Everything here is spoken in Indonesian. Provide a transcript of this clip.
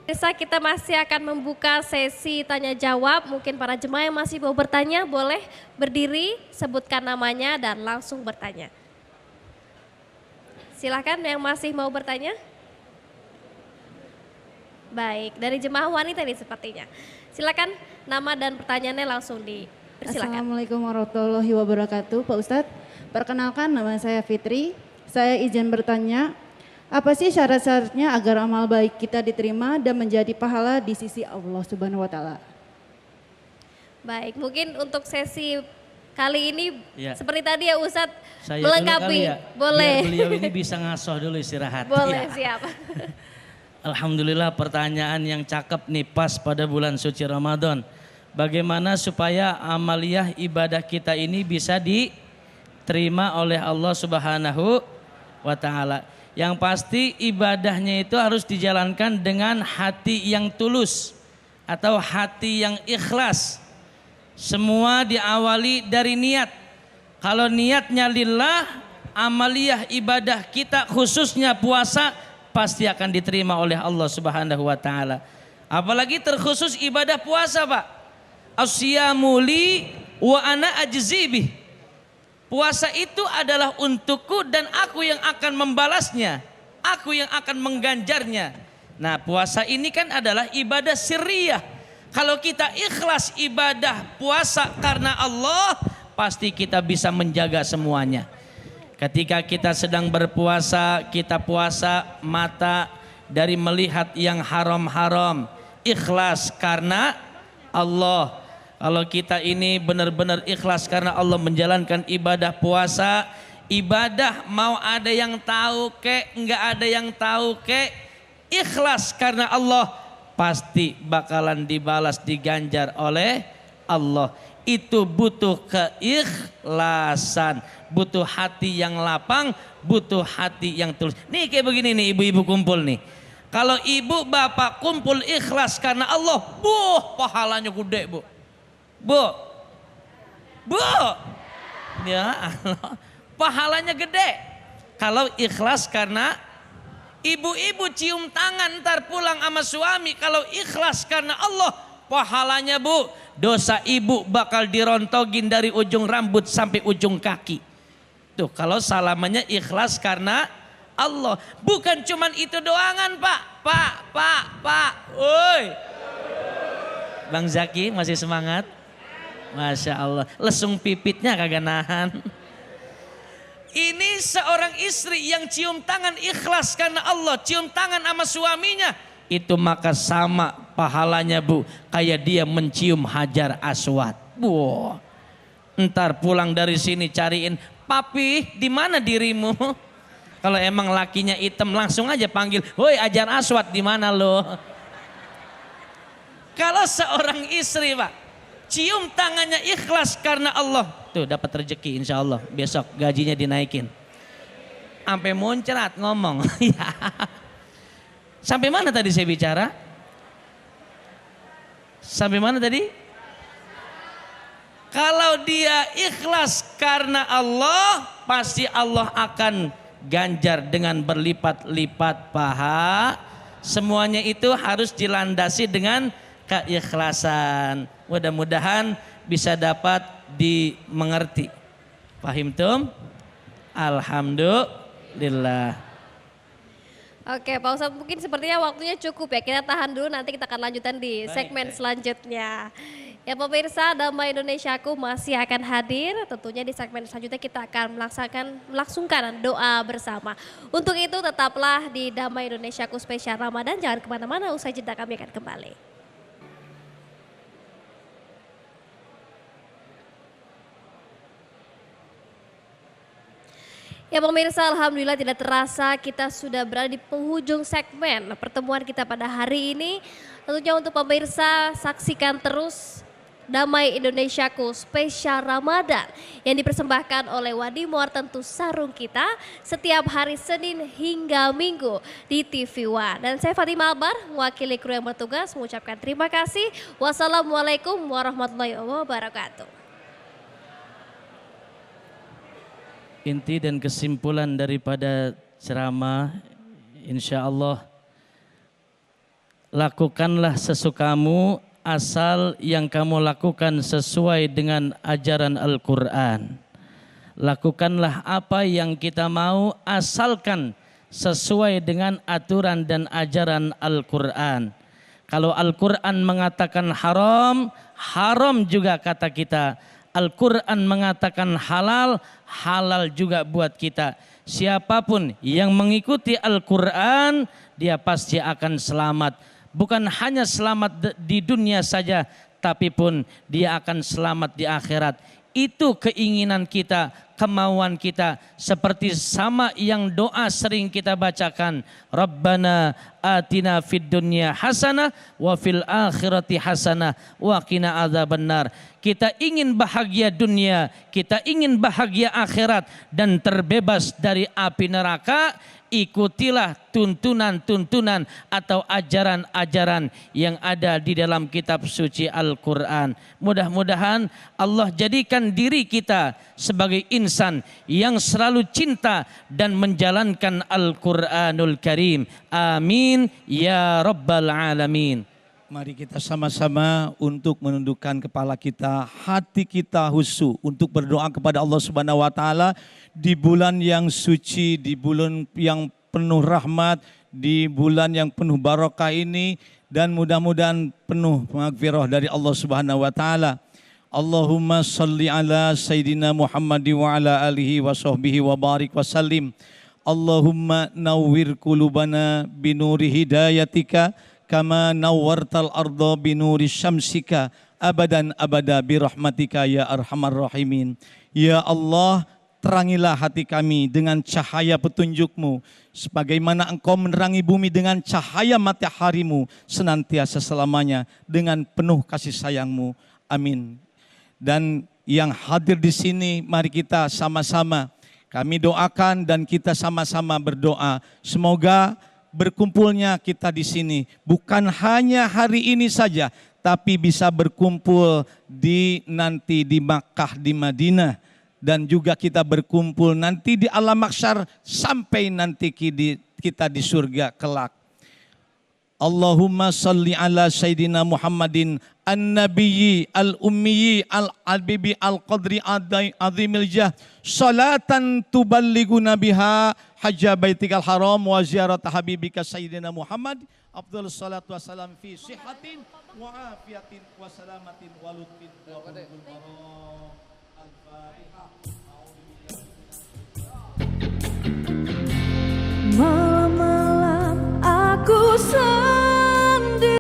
Pemirsa, kita masih akan membuka sesi tanya jawab. Mungkin para jemaah yang masih mau bertanya boleh berdiri, sebutkan namanya dan langsung bertanya. Silakan yang masih mau bertanya. Baik, dari jemaah wanita ini sepertinya. Silakan nama dan pertanyaannya langsung dipersilakan. Assalamualaikum warahmatullahi wabarakatuh, Pak Ustadz. Perkenalkan, nama saya Fitri. Saya izin bertanya, apa sih syarat-syaratnya agar amal baik kita diterima dan menjadi pahala di sisi Allah Subhanahu wa Ta'ala? Baik, mungkin untuk sesi kali ini Ya. seperti tadi ya Ustadz Saya melengkapi. dulu kali ya, Boleh. biar beliau ini bisa ngasoh dulu istirahat. Boleh, Ya. siap. Alhamdulillah pertanyaan yang cakep nih pas pada bulan suci Ramadan. Bagaimana supaya amaliyah ibadah kita ini bisa diterima oleh Allah Subhanahu wa Ta'ala. Yang pasti ibadahnya itu harus dijalankan dengan hati yang tulus atau hati yang ikhlas. Semua diawali dari niat. Kalau niatnya lillah, amaliyah ibadah kita khususnya puasa pasti akan diterima oleh Allah Subhanahu wa Ta'ala. Apalagi terkhusus ibadah puasa, Pak. Asyamu li wa ana ajzi bih. Puasa itu adalah untukku dan aku yang akan membalasnya. Aku yang akan mengganjarnya. Nah, puasa ini kan adalah ibadah sirriyah. Kalau kita ikhlas ibadah puasa karena Allah, pasti kita bisa menjaga semuanya. Ketika kita sedang berpuasa, kita puasa mata dari melihat yang haram-haram. Ikhlas karena Allah. Kalau kita ini benar-benar ikhlas karena Allah menjalankan ibadah puasa, ibadah mau ada yang tahu kek, enggak ada yang tahu kek, ikhlas karena Allah, pasti bakalan dibalas, diganjar oleh Allah. Itu butuh keikhlasan, butuh hati yang lapang, butuh hati yang tulus. Nih kayak begini nih ibu-ibu kumpul nih. Kalau ibu bapak kumpul ikhlas karena Allah, pahalanya gede bu. Bu, ya Allah, pahalanya gede. Kalau ikhlas karena ibu-ibu cium tangan ntar pulang sama suami. Kalau ikhlas karena Allah, pahalanya bu, dosa ibu bakal dirontogin dari ujung rambut sampai ujung kaki. Tuh kalau salamannya ikhlas karena Allah. Bukan cuman itu doangan Pak. Woi. Bang Zaki masih semangat? Masya Allah, lesung pipitnya kagak nahan. Ini seorang istri yang cium tangan ikhlas karena Allah, cium tangan sama suaminya, itu maka sama pahalanya bu, kayak dia mencium hajar aswad. Wah, ntar pulang dari sini cariin, papi di mana dirimu? Kalau emang lakinya hitam langsung aja panggil, woi hajar aswad di mana lo? Kalau seorang istri pak, cium tangannya ikhlas karena Allah, tuh dapat rezeki insya Allah, besok gajinya dinaikin. Sampai muncrat ngomong. Sampai mana tadi saya bicara? Sampai mana tadi? Kalau dia ikhlas karena Allah, pasti Allah akan ganjar dengan berlipat-lipat paha. Semuanya itu harus dilandasi dengan keikhlasan. Mudah-mudahan bisa dapat dimengerti. Pahim tum? Alhamdulillah. Oke Pak Ustadz, mungkin sepertinya waktunya cukup ya. Kita tahan dulu, nanti kita akan lanjutkan di segmen selanjutnya. Ya pemirsa, Damai Indonesiaku masih akan hadir. Tentunya di segmen selanjutnya kita akan melangsungkan doa bersama. Untuk itu tetaplah di Damai Indonesiaku spesial Ramadan. Jangan kemana-mana, usai jeda kami akan kembali. Ya pemirsa, alhamdulillah tidak terasa kita sudah berada di penghujung segmen pertemuan kita pada hari ini. Tentunya untuk pemirsa saksikan terus Damai Indonesiaku spesial Ramadan yang dipersembahkan oleh Wadi Muar Tentu Sarung Kita setiap hari Senin hingga Minggu di TV One. Dan saya Fatimah Albar, mewakili kru yang bertugas mengucapkan terima kasih. Wassalamualaikum warahmatullahi wabarakatuh. Inti dan kesimpulan daripada ceramah, insya Allah lakukanlah sesukamu asal yang kamu lakukan sesuai dengan ajaran Al-Quran. Lakukanlah apa yang kita mau asalkan sesuai dengan aturan dan ajaran Al-Quran. Kalau Al-Quran mengatakan haram, haram juga kata kita. Al-Quran mengatakan halal, halal juga buat kita. Siapapun yang mengikuti Al-Quran, dia pasti akan selamat. Bukan hanya selamat di dunia saja, tapi pun dia akan selamat di akhirat. Itu keinginan kita, kemauan kita, seperti sama yang doa sering kita bacakan. Rabbana atina fid dunya hasanah wa fil akhirati hasanah wa qina adzabannar. Kita ingin bahagia dunia, kita ingin bahagia akhirat dan terbebas dari api neraka. Ikutilah tuntunan-tuntunan atau ajaran-ajaran yang ada di dalam kitab suci Al-Quran. Mudah-mudahan Allah jadikan diri kita sebagai insan yang selalu cinta dan menjalankan Al-Quranul Karim. Amin ya Rabbal Alamin. Mari kita sama-sama untuk menundukkan kepala kita, hati kita khusyuk untuk berdoa kepada Allah Subhanahu wa taala di bulan yang suci, di bulan yang penuh rahmat, di bulan yang penuh barakah ini, dan mudah-mudahan penuh maghfirah dari Allah Subhanahu wa taala. Allahumma salli ala Sayyidina Muhammad wa ala alihi wa sahbihi wa barik wa sallim. Allahumma nawwir qulubana binuri hidayatika kama nawwartal arda binuri syamsika abadan abada birahmatika ya arhamar rahimin. Ya Allah, terangilah hati kami dengan cahaya petunjuk-Mu, sebagaimana Engkau menerangi bumi dengan cahaya matahari-Mu senantiasa selamanya dengan penuh kasih sayang-Mu. Amin. Dan yang hadir di sini, mari kita sama-sama kami doakan dan kita sama-sama berdoa. Semoga berkumpulnya kita di sini bukan hanya hari ini saja, tapi bisa berkumpul nanti di Makkah, di Madinah, dan juga kita berkumpul nanti di alam mahsyar sampai nanti kita di surga kelak. Allahumma salli ala Sayyidina Muhammadin an-nabiyyi al-ummiyyi al-habibi al-qadri azimil jah salatan tuballighuna biha hajja baitikal haram wa ziyarat habibika Sayyidina Muhammad afdhalus salatu wassalam fi sihatin wa afiyatin wa salamatin wa lutfin wa qulubul barak. Al-Fatihah. Malam-malam aku